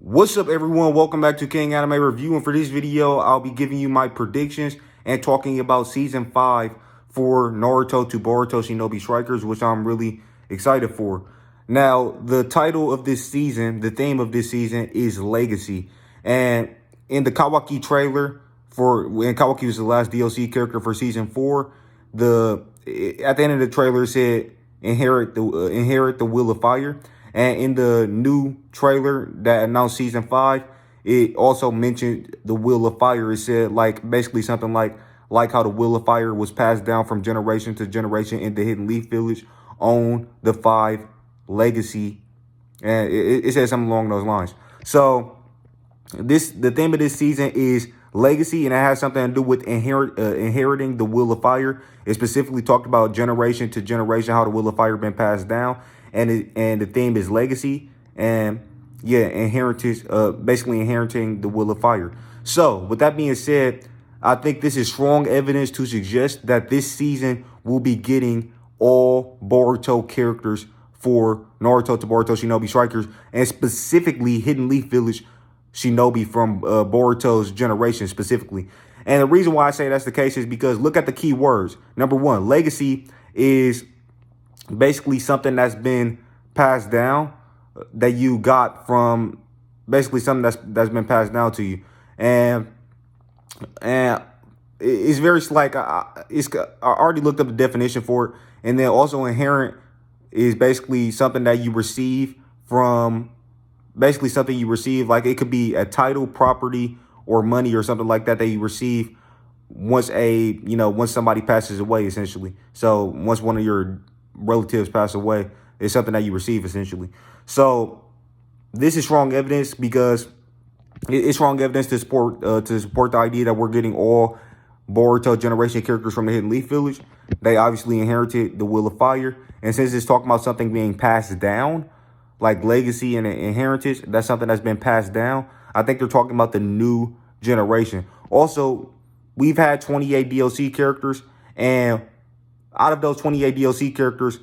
What's up, everyone? Welcome back to King Anime Review, and for this video I'll be giving you my predictions and talking about season 5 for Naruto to Boruto Shinobi Strikers, which I'm really excited for. Now, the title of this season, the theme of this season is Legacy, and in the Kawaki trailer, when Kawaki was the last DLC character for season 4, at the end of the trailer it said inherit the will of fire. And in the new trailer that announced season 5, it also mentioned the Wheel of Fire. It said basically something like how the Wheel of Fire was passed down from generation to generation in the Hidden Leaf Village on the 5 Legacy. And it said something along those lines. So the theme of this season is Legacy, and it has something to do with inheriting the Wheel of Fire. It specifically talked about generation to generation, how the Wheel of Fire been passed down. And the theme is Legacy, and yeah, inheritance, basically inheriting the Will of Fire. So with that being said, I think this is strong evidence to suggest that this season will be getting all Boruto characters for Naruto to Boruto Shinobi Strikers, and specifically Hidden Leaf Village Shinobi from Boruto's generation specifically. And the reason why I say that's the case is because look at the key words. Number one, Legacy is basically something that's been passed down, that you got from basically something that's been passed down to you, and it's very I already looked up the definition for it, and then also inherent is basically something that you receive from something you receive, like it could be a title, property, or money or something like that you receive once somebody passes away, essentially. So once one of your relatives pass away, it's something that you receive, essentially. So this is strong evidence, because it's strong evidence to support the idea that we're getting all Boruto generation characters from the Hidden Leaf Village. They obviously inherited the Will of Fire, and since it's talking about something being passed down, like legacy and inheritance, that's something that's been passed down. I think they're talking about the new generation. Also, we've had 28 DLC characters, and out of those 28 DLC characters,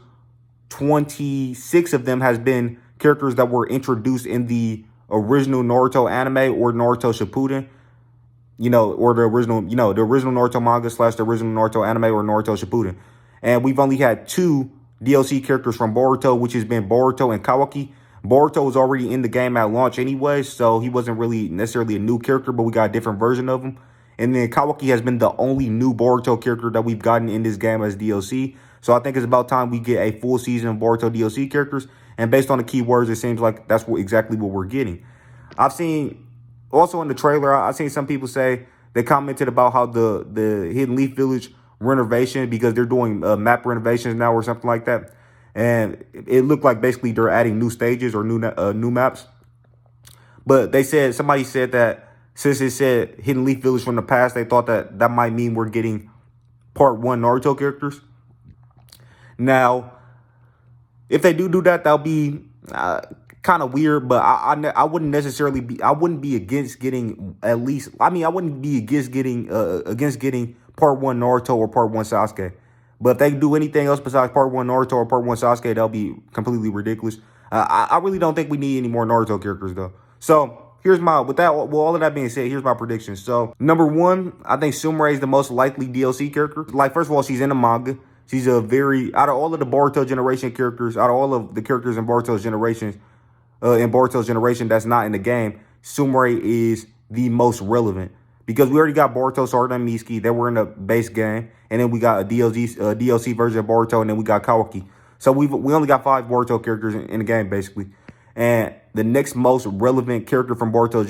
26 of them has been characters that were introduced in the original Naruto anime or Naruto Shippuden, or the original Naruto manga / the original Naruto anime or Naruto Shippuden. And we've only had 2 DLC characters from Boruto, which has been Boruto and Kawaki. Boruto was already in the game at launch anyway, so he wasn't really necessarily a new character, but we got a different version of him. And then Kawaki has been the only new Boruto character that we've gotten in this game as DLC. So I think it's about time we get a full season of Boruto DLC characters. And based on the keywords, it seems like that's exactly what we're getting. I've seen, also in the trailer, I've seen some people say, they commented about how the Hidden Leaf Village renovation, because they're doing map renovations now or something like that. And it looked like basically they're adding new stages or new maps. But somebody said that since it said Hidden Leaf Village from the past, they thought that might mean we're getting part 1 Naruto characters. Now, if they do that, that'll be kind of weird, but I wouldn't necessarily be, I wouldn't be against getting I wouldn't be against getting part 1 Naruto or part 1 Sasuke. But if they do anything else besides part 1 Naruto or part 1 Sasuke, that'll be completely ridiculous. I really don't think we need any more Naruto characters, though. So with all of that being said, here's my predictions. So number 1, I think Sumire is the most likely DLC character. Like, first of all, she's in the manga. She's out of all of the Boruto generation characters, out of all of the characters in Boruto's generation that's not in the game, Sumire is the most relevant, because we already got Boruto, Sarada, and Mitsuki. They were in the base game, and then we got a DLC version of Boruto, and then we got Kawaki. So we only got 5 Boruto characters in the game, basically. And the next most relevant character from Boruto's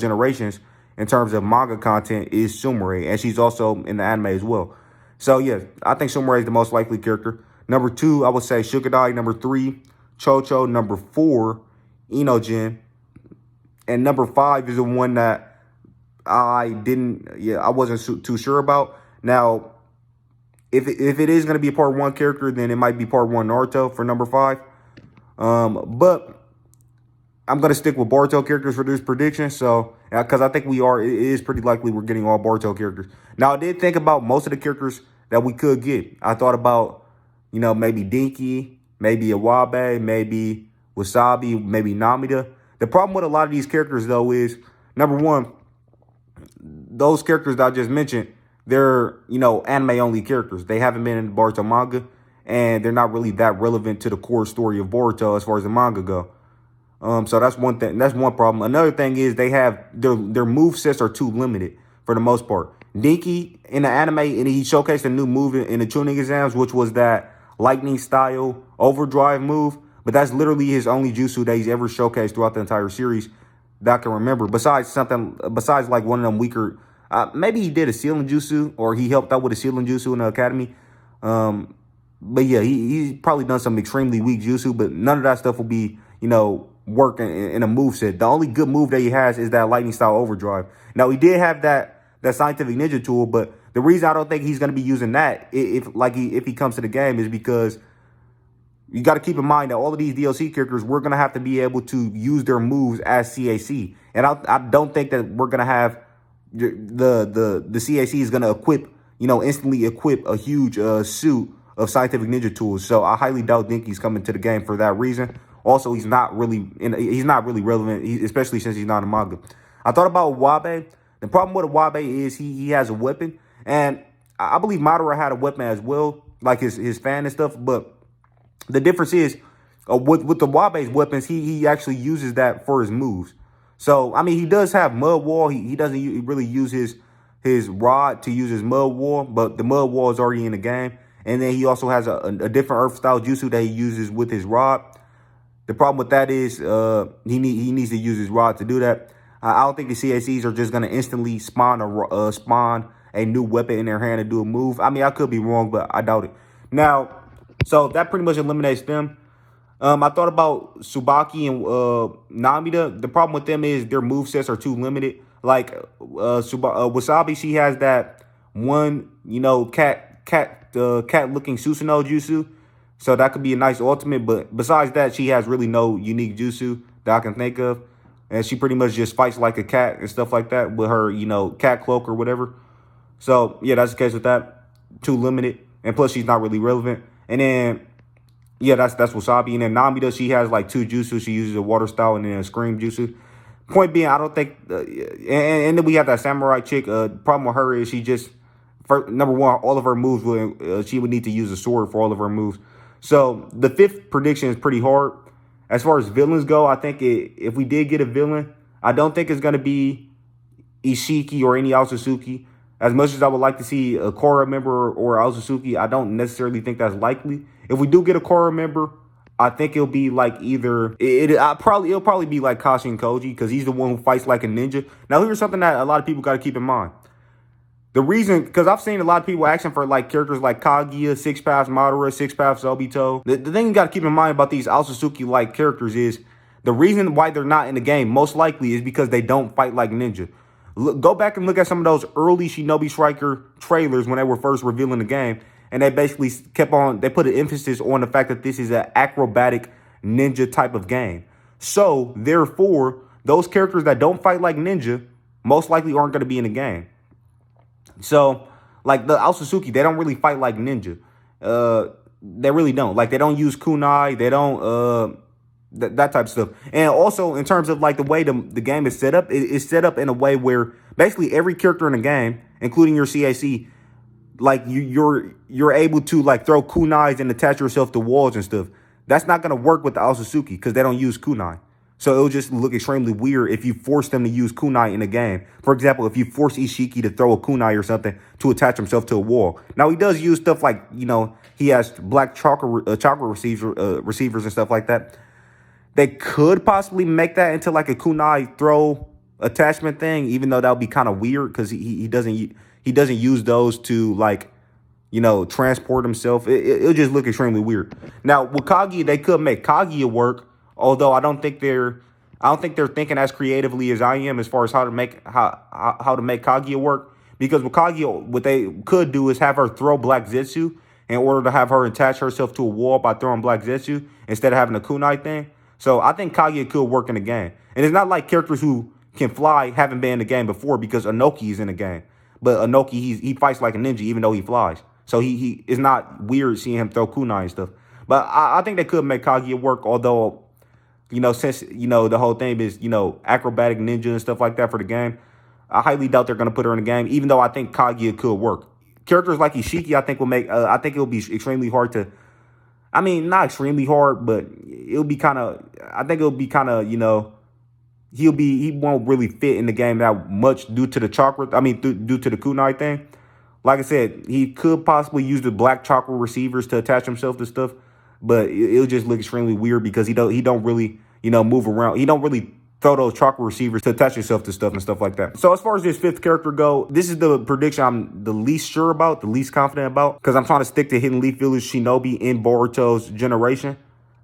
generations in terms of manga content is Sumire, and she's also in the anime as well. So yeah, I think Sumire is the most likely character. Number 2, I would say Shukadai. Number 3, Chocho. Number 4, Inojin. And number 5 is the one that I wasn't too sure about. Now, if it is going to be a part 1 character, then it might be part 1 Naruto for number 5. But I'm going to stick with Boruto characters for this prediction. So, because I think it is pretty likely we're getting all Boruto characters. Now, I did think about most of the characters that we could get. I thought about, maybe Dinky, maybe Iwabe, maybe Wasabi, maybe Namida. The problem with a lot of these characters, though, is number one, those characters that I just mentioned, they're, anime only characters. They haven't been in the Boruto manga, and they're not really that relevant to the core story of Boruto as far as the manga go. So that's one thing. That's one problem. Another thing is they have their move sets are too limited for the most part. Dinky in the anime, and he showcased a new move in the tuning exams, which was that lightning style overdrive move. But that's literally his only jutsu that he's ever showcased throughout the entire series that I can remember. Besides like one of them weaker, maybe he did a sealing jutsu, or he helped out with a sealing jutsu in the academy. But yeah, he's probably done some extremely weak jutsu, but none of that stuff will be, work in a move set. The only good move that he has is that lightning style overdrive. Now, he did have that scientific ninja tool, but the reason I don't think he's going to be using that if he comes to the game is because you got to keep in mind that all of these DLC characters, we're going to have to be able to use their moves as CAC. And I don't think that we're going to have the CAC is going to instantly equip a huge suit of scientific ninja tools. So I highly doubt Dinky's coming to the game for that reason. Also, he's not really relevant, especially since he's not a manga. I thought about Wabe. The problem with Wabe is he has a weapon, and I believe Madara had a weapon as well, like his fan and stuff. But the difference is with the Wabe's weapons, he actually uses that for his moves. So I mean, he does have mud wall. He doesn't really use his rod to use his mud wall, but the mud wall is already in the game. And then he also has a different earth style jutsu that he uses with his rod. The problem with that is he needs to use his rod to do that. I don't think the CACs are just going to instantly spawn a new weapon in their hand to do a move. I mean, I could be wrong, but I doubt it. Now, so that pretty much eliminates them. I thought about Tsubaki and Namida. The problem with them is their move sets are too limited. Like Wasabi, she has that one, cat-looking Susanoo jutsu. So that could be a nice ultimate. But besides that, she has really no unique jutsu that I can think of. And she pretty much just fights like a cat and stuff like that with her, cat cloak or whatever. So, yeah, that's the case with that. Too limited. And plus, she's not really relevant. And then, yeah, that's Wasabi. And then Namida, she has like two jutsu. She uses a water style and then a scream jutsu. Point being, I don't think... and then we have that samurai chick. Problem with her is she just... number one, all of her moves, she would need to use a sword for all of her moves. So the fifth prediction is pretty hard. As far as villains go, I think if we did get a villain, I don't think it's going to be Ishiki or any Aotsutsuki. As much as I would like to see a Korra member or Aotsutsuki, I don't necessarily think that's likely. If we do get a Korra member, I think it'll be like it'll probably be like Kashin Koji, because he's the one who fights like a ninja. Now, here's something that a lot of people got to keep in mind. The reason, because I've seen a lot of people asking for like characters like Kaguya, Six Paths Madara, Six Paths Obito. The thing you got to keep in mind about these Aotsutsuki-like characters is the reason why they're not in the game most likely is because they don't fight like ninja. Go back and look at some of those early Shinobi Striker trailers when they were first revealing the game, and they basically they put an emphasis on the fact that this is an acrobatic ninja type of game. So therefore, those characters that don't fight like ninja most likely aren't going to be in the game. So, like the Aotsutsuki, they don't really fight like ninja. They really don't. Like, they don't use kunai. They don't, that type of stuff. And also, in terms of, like, the way the game is set up, it's set up in a way where basically every character in the game, including your CAC, like, you're able to, like, throw kunais and attach yourself to walls and stuff. That's not going to work with the Aotsutsuki because they don't use kunai. So it'll just look extremely weird if you force them to use kunai in a game. For example, if you force Ishiki to throw a kunai or something to attach himself to a wall. Now, he does use stuff like, he has black chakra receivers and stuff like that. They could possibly make that into like a kunai throw attachment thing, even though that would be kind of weird because he doesn't use those to like, transport himself. It'll just look extremely weird. Now, with Kaguya, they could make Kaguya work. Although I don't think they're thinking as creatively as I am as far as how to make Kaguya work. Because with Kaguya, what they could do is have her throw Black Zetsu in order to have her attach herself to a wall by throwing Black Zetsu instead of having a kunai thing. So I think Kaguya could work in the game. And it's not like characters who can fly haven't been in the game before, because Inoki is in the game. But Inoki, he fights like a ninja even though he flies. So he is not weird seeing him throw kunai and stuff. But I think they could make Kaguya work, although since, the whole thing is, acrobatic ninja and stuff like that for the game, I highly doubt they're going to put her in the game, even though I think Kaguya could work. Characters like Ishiki, I think it'll be extremely hard to, I mean, not extremely hard, but it'll be kind of, I think it'll be kind of, he won't really fit in the game that much due to the chakra, due to the kunai thing. Like I said, he could possibly use the black chakra receivers to attach himself to stuff, but it'll just look extremely weird because he don't really, move around. He don't really throw those chakra receivers to attach himself to stuff and stuff like that. So as far as this fifth character go, this is the prediction I'm the least sure about, the least confident about, because I'm trying to stick to Hidden Leaf Village Shinobi in Boruto's generation.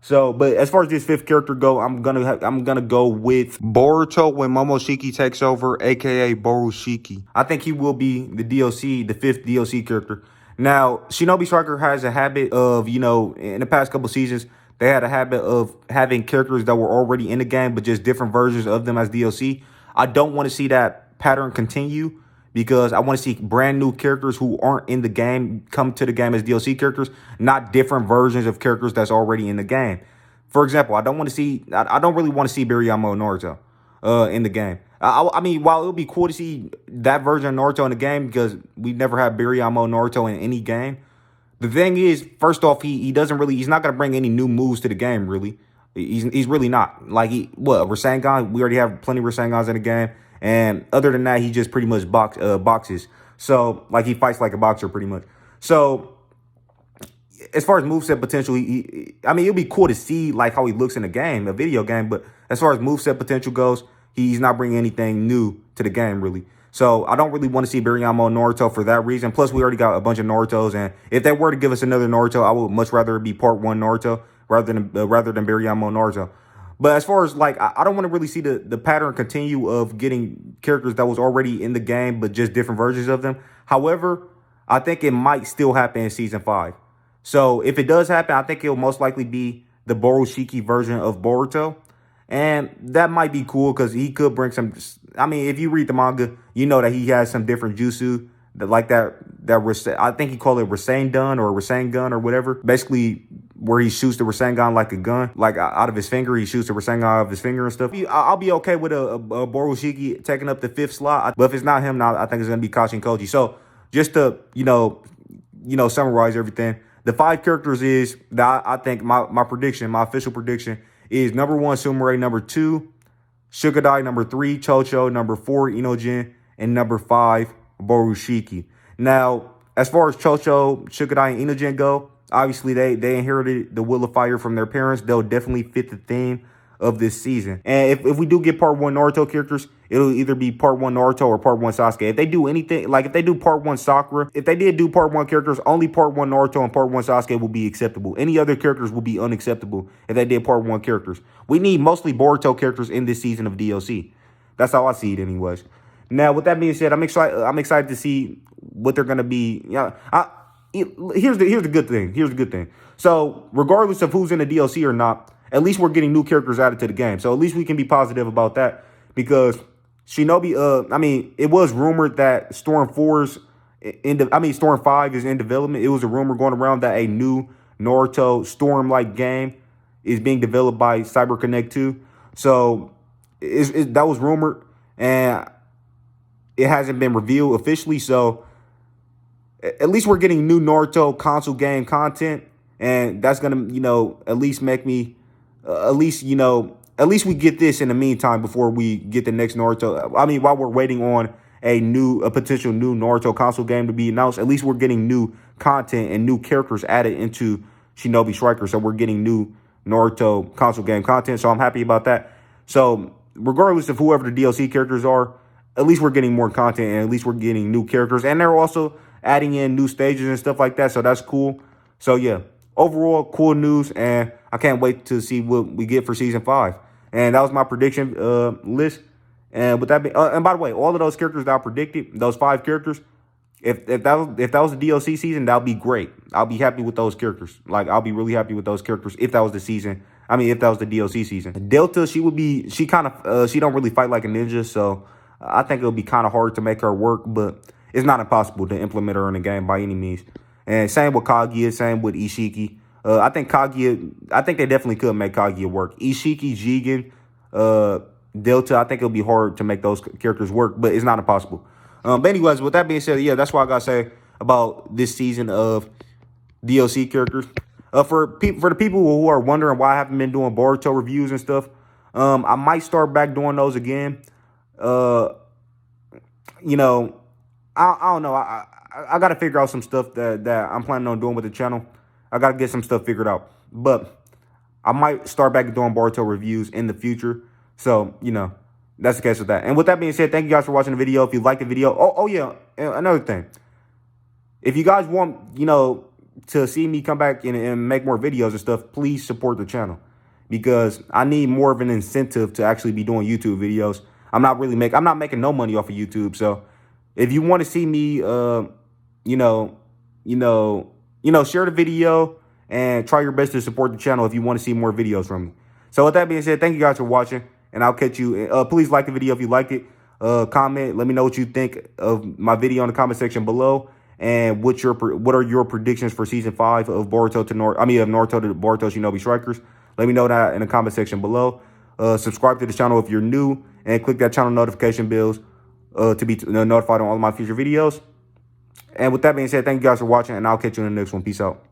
So, but as far as this fifth character go, I'm gonna go with Boruto when Momoshiki takes over, aka Borushiki. I think he will be the DLC, the fifth DLC character. Now, Shinobi Striker has a habit of, in the past couple seasons, they had a habit of having characters that were already in the game, but just different versions of them as DLC. I don't want to see that pattern continue, because I want to see brand new characters who aren't in the game come to the game as DLC characters, not different versions of characters that's already in the game. For example, I don't really want to see Biriyama Naruto in the game. I mean, while it would be cool to see that version of Naruto in the game, because we never had Biriyama Naruto in any game. The thing is, first off, he's not going to bring any new moves to the game, really. He's really not. Like, Rasengan? We already have plenty of Rasengans in the game. And other than that, he just pretty much boxes. So, like, he fights like a boxer pretty much. So, as far as moveset potential, it'll be cool to see, like, how he looks in a game, a video game. But as far as moveset potential goes, he's not bringing anything new to the game, really. So, I don't really want to see Biriyama Naruto for that reason. Plus, we already got a bunch of Narutos. And if they were to give us another Naruto, I would much rather it be part 1 Naruto rather than Biriyama Naruto. But as far as, like, I don't want to really see the pattern continue of getting characters that was already in the game, but just different versions of them. However, I think it might still happen in Season 5. So if it does happen, I think it'll most likely be the Borushiki version of Boruto. And that might be cool because he could bring some, if you read the manga, you know that he has some different jutsu that I think he called it Rasengan or Rasengan or whatever. Basically, where he shoots the Rasengan like a gun, like out of his finger. He shoots the Rasengan out of his finger and stuff. I'll be okay with a Borushiki taking up the 5th slot. But if it's not him, now I think it's going to be Kashin Koji. So just to, summarize everything, the 5 characters is that I think my prediction, my official prediction is number 1, Sumire, number 2, Shugadai, number 3, Chocho, number 4, Inojin, and number 5, Borushiki. Now, as far as Chocho, Shugadai, and Inojin go, obviously they inherited the will of fire from their parents. They'll definitely fit the theme of this season. And if we do get part 1 Naruto characters, it'll either be part 1 Naruto or part 1 Sasuke. If they do anything, like if they do part 1 Sakura, if they did do part 1 characters, only part 1 Naruto and part 1 Sasuke will be acceptable. Any other characters will be unacceptable if they did part 1 characters. We need mostly Boruto characters in this season of DLC. That's how I see it anyways. Now, with that being said, I'm excited to see what they're going to be. Here's the good thing. Here's the good thing. So regardless of who's in the DLC or not, at least we're getting new characters added to the game. So at least we can be positive about that, because Shinobi, it was rumored that Storm 5 is in development. It was a rumor going around that a new Naruto Storm-like game is being developed by CyberConnect 2. So that was rumored, and it hasn't been revealed officially. So at least we're getting new Naruto console game content, and that's gonna, at least make me, at least we get this in the meantime before we get the next Naruto. While we're waiting on a potential new Naruto console game to be announced, at least we're getting new content and new characters added into Shinobi Striker. So we're getting new Naruto console game content. So I'm happy about that. So regardless of whoever the DLC characters are, at least we're getting more content, and at least we're getting new characters, and they're also adding in new stages and stuff like that. So that's cool. So yeah, overall cool news, and I can't wait to see what we get for Season 5. And that was my prediction list. And with that, and by the way, all of those characters that I predicted, those 5 characters, if that was the DLC season, that'll be great. I'll be happy with those characters. Like, I'll be really happy with those characters if that was the season. If that was the DLC season. Delta, she don't really fight like a ninja, so I think it'll be kind of hard to make her work, but it's not impossible to implement her in the game by any means. And same with Kaguya, same with Ishiki. I think Kaguya, I think they definitely could make Kaguya work. Ishiki, Jigen, Delta, I think it'll be hard to make those characters work, but it's not impossible. But anyways, with that being said, yeah, that's what I gotta say about this season of DLC characters. For the people who are wondering why I haven't been doing Boruto reviews and stuff, I might start back doing those again. You know, I don't know. I got to figure out some stuff that I'm planning on doing with the channel. I got to get some stuff figured out. But I might start back doing Boruto reviews in the future. So, you know, that's the case with that. And with that being said, thank you guys for watching the video. If you liked the video, oh yeah, another thing. If you guys want, you know, to see me come back and make more videos and stuff, please support the channel. Because I need more of an incentive to actually be doing YouTube videos. I'm not making no money off of YouTube. So if you want to see me, you know, share the video and try your best to support the channel if you want to see more videos from me. So with that being said, thank you guys for watching, and I'll catch you. Please like the video if you liked it. Comment, let me know what you think of my video in the comment section below, and what are your predictions for season 5 of Naruto to Boruto Shinobi Strikers. Let me know that in the comment section below. Subscribe to the channel if you're new, and click that channel notification bells to be notified on all of my future videos. And with that being said, thank you guys for watching, and I'll catch you in the next one. Peace out.